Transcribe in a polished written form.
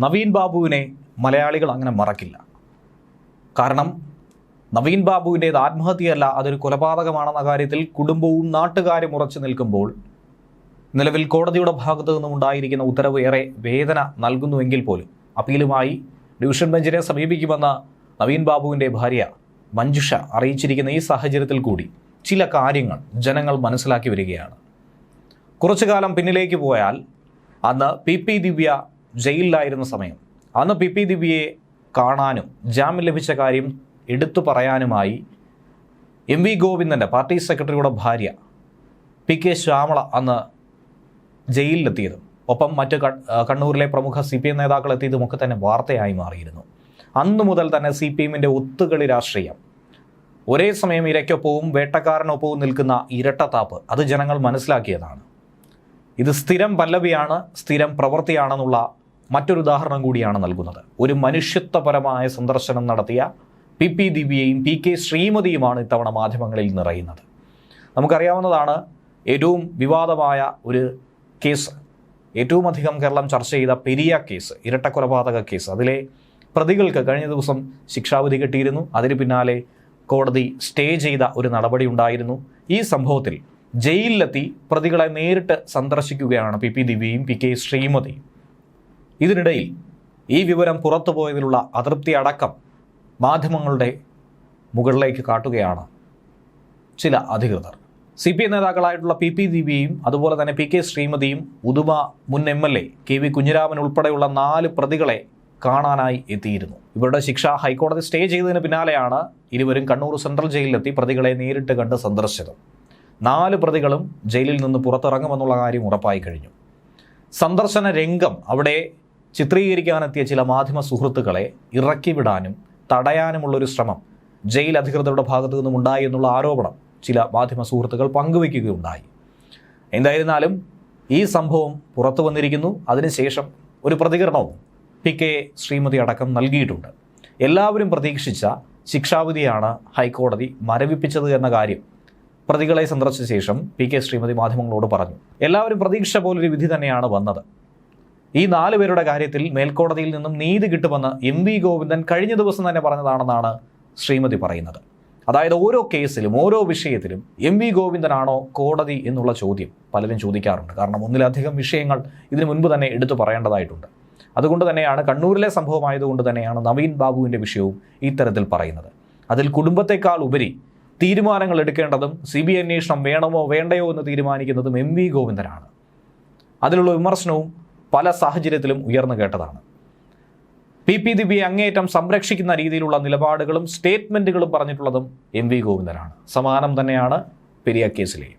നവീൻ ബാബുവിനെ മലയാളികൾ അങ്ങനെ മറക്കില്ല. കാരണം നവീൻ ബാബുവിൻ്റേത് ആത്മഹത്യയല്ല, അതൊരു കൊലപാതകമാണെന്ന കാര്യത്തിൽ കുടുംബവും നാട്ടുകാരും ഉറച്ചു നിൽക്കുമ്പോൾ നിലവിൽ കോടതിയുടെ ഭാഗത്തു നിന്നും ഉണ്ടായിരിക്കുന്ന ഉത്തരവ് ഏറെ വേദന നൽകുന്നുവെങ്കിൽ പോലും അപ്പീലുമായി ഡിവിഷൻ ബെഞ്ചിനെ സമീപിക്കുമെന്ന നവീൻ ബാബുവിൻ്റെ ഭാര്യ മഞ്ജുഷ അറിയിച്ചിരിക്കുന്ന ഈ സാഹചര്യത്തിൽ കൂടി ചില കാര്യങ്ങൾ ജനങ്ങൾ മനസ്സിലാക്കി വരികയാണ്. കുറച്ചു കാലം പിന്നിലേക്ക് പോയാൽ അന്ന് പി ദിവ്യ ജയിലിലായിരുന്ന സമയം, അന്ന് പി ദിവ്യയെ കാണാനും ജാമ്യം ലഭിച്ച കാര്യം എടുത്തു പറയാനുമായി എം വി ഗോവിന്ദൻ്റെ പാർട്ടി സെക്രട്ടറിയുടെ ഭാര്യ കെ ശ്യാമള അന്ന് ജയിലിലെത്തിയതും ഒപ്പം മറ്റ് കണ്ണൂരിലെ പ്രമുഖ CPM നേതാക്കൾ എത്തിയതുമൊക്കെ തന്നെ വാർത്തയായി മാറിയിരുന്നു. അന്നു മുതൽ തന്നെ CPMൻ്റെ ഒത്തുകളി രാഷ്ട്രീയം, ഒരേ സമയം ഇരയ്ക്കൊപ്പവും വേട്ടക്കാരനൊപ്പവും നിൽക്കുന്ന ഇരട്ടത്താപ്പ്, അത് ജനങ്ങൾ മനസ്സിലാക്കിയതാണ്. ഇത് സ്ഥിരം പല്ലവിയാണ്, സ്ഥിരം പ്രവൃത്തിയാണെന്നുള്ള മറ്റൊരു ഉദാഹരണം കൂടിയാണ് നൽകുന്നത്. ഒരു മനുഷ്യത്വപരമായ സന്ദർശനം നടത്തിയ പി ദിവ്യയും PK ശ്രീമതിയുമാണ് ഇത്തവണ മാധ്യമങ്ങളിൽ നിറയുന്നത്. നമുക്കറിയാവുന്നതാണ്, ഏറ്റവും വിവാദമായ ഒരു കേസ്, ഏറ്റവും അധികം കേരളം ചർച്ച ചെയ്ത പെരിയ കേസ്, ഇരട്ടക്കൊലപാതക കേസ്. അതിലെ പ്രതികൾക്ക് കഴിഞ്ഞ ദിവസം ശിക്ഷാവിധി കിട്ടിയിരുന്നു. അതിന് പിന്നാലെ കോടതി സ്റ്റേ ചെയ്ത ഒരു നടപടി ഉണ്ടായിരുന്നു. ഈ സംഭവത്തിൽ ജയിലിലെത്തി പ്രതികളെ നേരിട്ട് സന്ദർശിക്കുകയാണ് പി ദിവ്യയും PK ശ്രീമതിയും. ഇതിനിടയിൽ ഈ വിവരം പുറത്തു പോയതിലുള്ള അതൃപ്തി അടക്കം മാധ്യമങ്ങളുടെ മുകളിലേക്ക് കാട്ടുകയാണ് ചില അധികൃതർ. CPM നേതാക്കളായിട്ടുള്ള പി ദിവ്യയും അതുപോലെ തന്നെ PK ശ്രീമതിയും ഉദുമ മുൻ MLA KV കുഞ്ഞിരാമൻ ഉൾപ്പെടെയുള്ള 4 പ്രതികളെ കാണാനായി എത്തിയിരുന്നു. ഇവരുടെ ശിക്ഷ ഹൈക്കോടതി സ്റ്റേ ചെയ്തതിന് പിന്നാലെയാണ് ഇരുവരും കണ്ണൂർ സെൻട്രൽ ജയിലിലെത്തി പ്രതികളെ നേരിട്ട് കണ്ട് സന്ദർശിച്ചത്. 4 പ്രതികളും ജയിലിൽ നിന്ന് പുറത്തിറങ്ങുമെന്നുള്ള കാര്യം ഉറപ്പായി കഴിഞ്ഞു. സന്ദർശന രംഗം അവിടെ ചിത്രീകരിക്കാനെത്തിയ ചില മാധ്യമ സുഹൃത്തുക്കളെ ഇറക്കി വിടാനും തടയാനുമുള്ളൊരു ശ്രമം ജയിൽ അധികൃതരുടെ ഭാഗത്തു നിന്നും ഉണ്ടായി എന്നുള്ള ആരോപണം ചില മാധ്യമ സുഹൃത്തുക്കൾ പങ്കുവയ്ക്കുകയുണ്ടായി. എന്തായിരുന്നാലും ഈ സംഭവം പുറത്തു വന്നിരിക്കുന്നു. അതിനുശേഷം ഒരു പ്രതികരണവും PK ശ്രീമതി അടക്കം നൽകിയിട്ടുണ്ട്. എല്ലാവരും പ്രതീക്ഷിച്ച ശിക്ഷാവിധിയാണ് ഹൈക്കോടതി മരവിപ്പിച്ചത് എന്ന കാര്യം പ്രതികളെ സന്ദർശിച്ച ശേഷം PK ശ്രീമതി മാധ്യമങ്ങളോട് പറഞ്ഞു. എല്ലാവരും പ്രതീക്ഷ പോലൊരു വിധി തന്നെയാണ് വന്നത്. ഈ 4 പേരുടെ കാര്യത്തിൽ മേൽക്കോടതിയിൽ നിന്നും നീതി കിട്ടുമെന്ന് MV ഗോവിന്ദൻ കഴിഞ്ഞ ദിവസം തന്നെ പറഞ്ഞതാണെന്നാണ് ശ്രീമതി പറയുന്നത്. അതായത് ഓരോ കേസിലും ഓരോ വിഷയത്തിലും MV ഗോവിന്ദനാണോ കോടതി എന്നുള്ള ചോദ്യം പലരും ചോദിക്കാറുണ്ട്. കാരണം ഒന്നിലധികം വിഷയങ്ങൾ ഇതിനു മുൻപ് തന്നെ എടുത്തു പറയേണ്ടതായിട്ടുണ്ട്. അതുകൊണ്ട് തന്നെയാണ് കണ്ണൂരിലെ സംഭവമായതുകൊണ്ട് തന്നെയാണ് നവീൻ ബാബുവിൻ്റെ വിഷയവും ഇത്തരത്തിൽ പറയുന്നത്. അതിൽ കുടുംബത്തെക്കാൾ ഉപരി തീരുമാനങ്ങൾ എടുക്കേണ്ടതും CBI അന്വേഷണം വേണമോ വേണ്ടയോ എന്ന് തീരുമാനിക്കുന്നതും MV ഗോവിന്ദനാണ്. അതിലുള്ള വിമർശനവും പല സാഹചര്യത്തിലും ഉയർന്നു കേട്ടതാണ്. പി ദിവ്യയെ അങ്ങേയറ്റം സംരക്ഷിക്കുന്ന രീതിയിലുള്ള നിലപാടുകളും സ്റ്റേറ്റ്മെൻറ്റുകളും പറഞ്ഞിട്ടുള്ളതും MV ഗോവിന്ദനാണ്. സമാനം തന്നെയാണ് പെരിയ കേസിലെയും.